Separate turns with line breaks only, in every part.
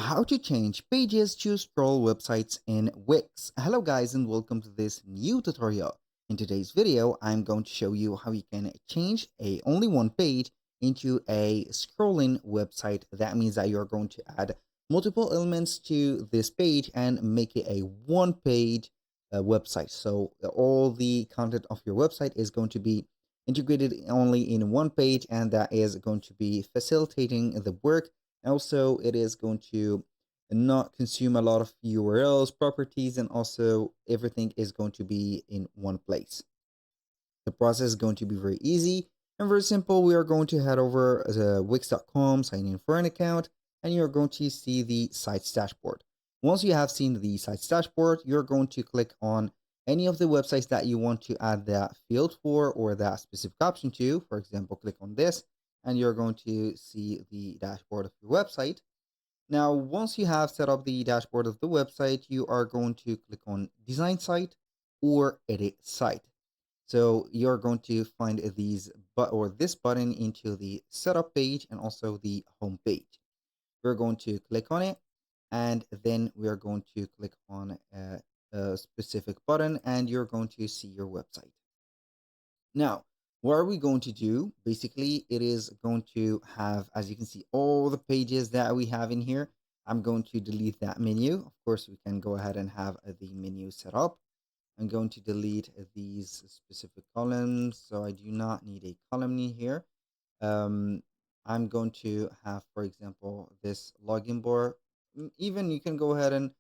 How to change pages to scroll websites in Wix. Hello guys and welcome to this new tutorial. In today's video, I'm going to show you how you can change a only one page into a scrolling website. That means that you're going to add multiple elements to this page and make it a one page website. So all the content of your website is going to be integrated only in one page, and that is going to be facilitating the work. Also, it is going to not consume a lot of URLs, properties, and also everything is going to be in one place. The process is going to be very easy and very simple. We are going to head over to wix.com, sign in for an account, and you're going to see the site's dashboard. Once you have seen the site's dashboard, you're going to click on any of the websites that you want to add that field for or that specific option to. For example, click on this and you're going to see the dashboard of your website. Now, once you have set up the dashboard of the website, you are going to click on Design Site or Edit Site. So you're going to find this button into the Setup page and also the Home page. We're going to click on it, and then we are going to click on a specific button, and you're going to see your website. Now, what are we going to do? Basically, it is going to have, as you can see, all the pages that we have in here. I'm going to delete that menu. Of course, we can go ahead and have the menu set up. I'm going to delete these specific columns, so I do not need a column in here. Um, I'm going to have, for example, this login bar. Even you can go ahead and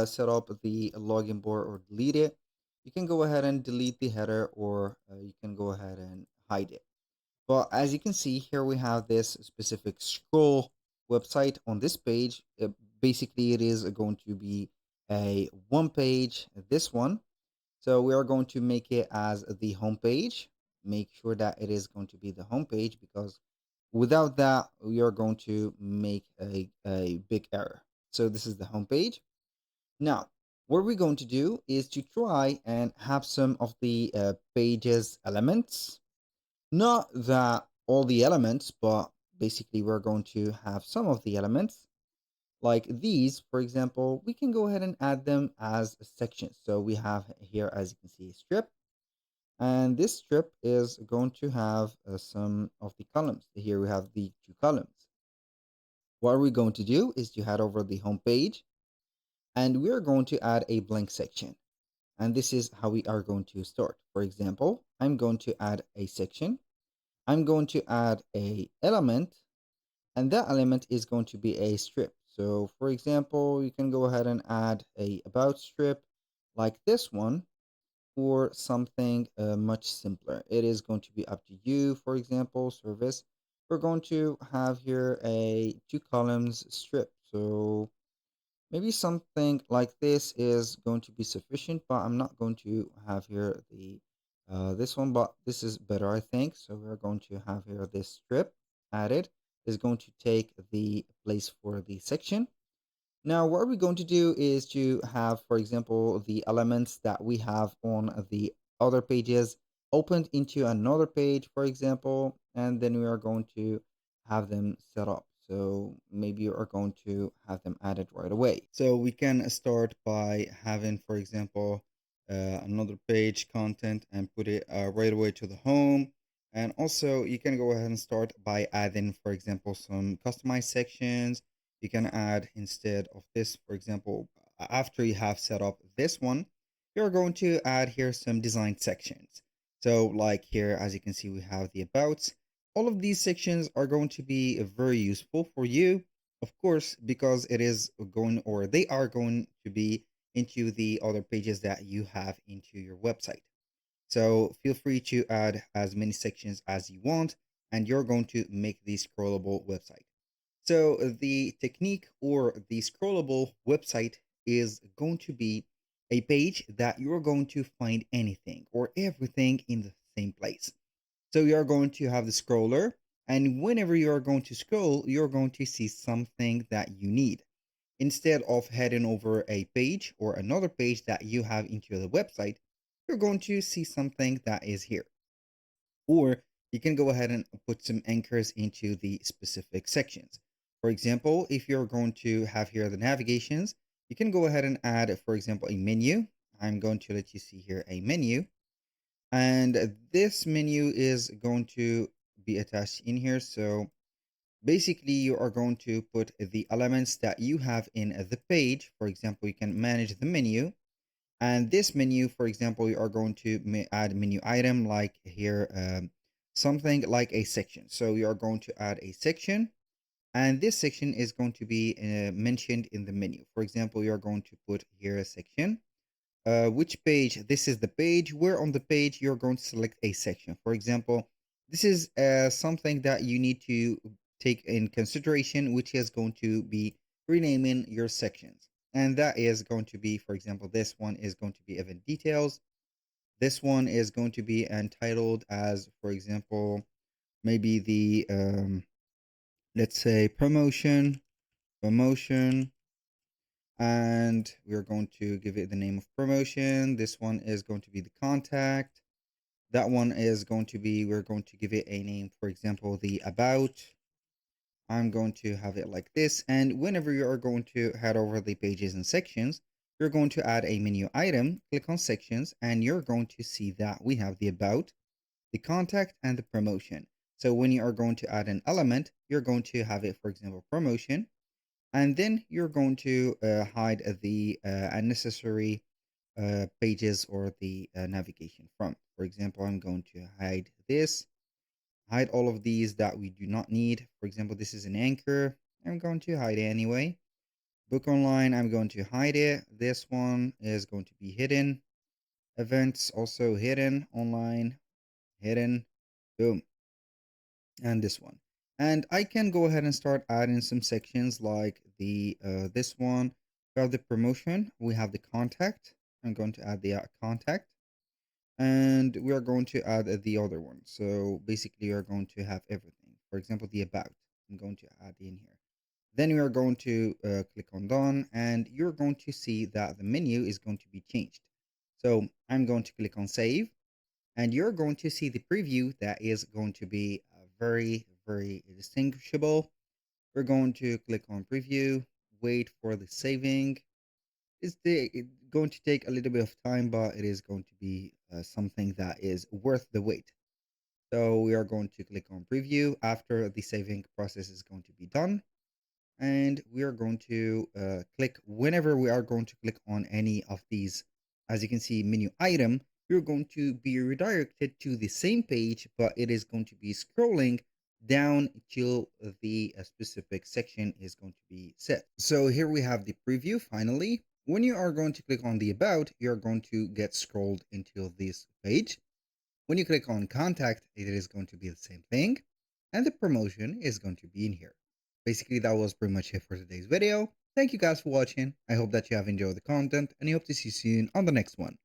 set up the login bar or delete it. You can go ahead and delete the header, or you can go ahead and hide it. But as you can see here, we have this specific scroll website on this page. Basically, it is going to be a one page, this one. So we are going to make it as the home page. Make sure that it is going to be the home page, because without that, we are going to make a big error. So this is the home page. Now, what we're going to do is to try and have some of the pages elements. Not that all the elements, but basically we're going to have some of the elements. Like these, for example, we can go ahead and add them as sections. So we have here, as you can see, a strip. And this strip is going to have some of the columns. Here we have the two columns. What are we going to do is to head over the home page, and we're going to add a blank section. And this is how we are going to start. For example, I'm going to add a section. I'm going to add a element, and that element is going to be a strip. So for example, you can go ahead and add a about strip like this one, or something much simpler. It is going to be up to you. For example, service, we're going to have here a two columns strip. So maybe something like this is going to be sufficient, but I'm not going to have here the this one, but this is better, I think. So we're going to have here this strip added is going to take the place for the section. Now, what we're going to do is to have, for example, the elements that we have on the other pages opened into another page, for example, and then we are going to have them set up. So maybe you are going to have them added right away. So we can start by having, for example, another page content and put it right away to the home. And also you can go ahead and start by adding, for example, some customized sections. You can add, instead of this, for example, after you have set up this one, you're going to add here some design sections. So like here, as you can see, we have the abouts. All of these sections are going to be very useful for you, of course, because it is going, or they are going to be into the other pages that you have into your website. So feel free to add as many sections as you want, and you're going to make the scrollable website. So the technique, or the scrollable website, is going to be a page that you're going to find anything or everything in the same place. So you're going to have the scroller, and whenever you are going to scroll, you're going to see something that you need. Instead of heading over a page or another page that you have into the website, you're going to see something that is here. Or you can go ahead and put some anchors into the specific sections. For example, if you're going to have here the navigations, you can go ahead and add, for example, a menu. I'm going to let you see here a menu. And this menu is going to be attached in here. So basically, you are going to put the elements that you have in the page. For example, you can manage the menu. And this menu, for example, you are going to add menu item like here, something like a section. So you are going to add a section. And this section is going to be mentioned in the menu. For example, you are going to put here a section. Which page? This is the page. Where on the page you're going to select a section. For example, this is something that you need to take in consideration, which is going to be renaming your sections. And that is going to be, for example, this one is going to be event details. This one is going to be entitled as, for example, maybe the, let's say promotion, and we're going to give it the name of promotion. This one is going to be the contact. That one is going to be, we're going to give it a name, for example, the about. I'm going to have it like this. And whenever you are going to head over the pages and sections, you're going to add a menu item, click on sections, and you're going to see that we have the about, the contact, and the promotion. So when you are going to add an element, you're going to have it, for example, promotion, and then you're going to hide the unnecessary pages or the navigation from. For example, I'm going to hide this, hide all of these that we do not need. For example, this is an anchor. I'm going to hide it anyway. Book online, I'm going to hide it. This one is going to be hidden. Events also hidden. Online, hidden. Boom. And this one. And I can go ahead and start adding some sections like the this one. We have the promotion. We have the contact. I'm going to add the contact. And we are going to add the other one. So basically, you are going to have everything. For example, the about. I'm going to add in here. Then you are going to click on done, and you're going to see that the menu is going to be changed. So I'm going to click on save, and you're going to see the preview that is going to be very, very distinguishable. We're going to click on preview, wait for the saving. It's going to take a little bit of time, but it is going to be something that is worth the wait. So we are going to click on preview after the saving process is going to be done. And we are going to click whenever we are going to click on any of these. As you can see, menu item, you're going to be redirected to the same page, but it is going to be scrolling down till the specific section is going to be set. So here we have the preview finally. When you are going to click on the about, you're going to get scrolled into this page. When you click on contact, it is going to be the same thing. And the promotion is going to be in here. Basically, that was pretty much it for today's video. Thank you guys for watching. I hope that you have enjoyed the content and I hope to see you soon on the next one.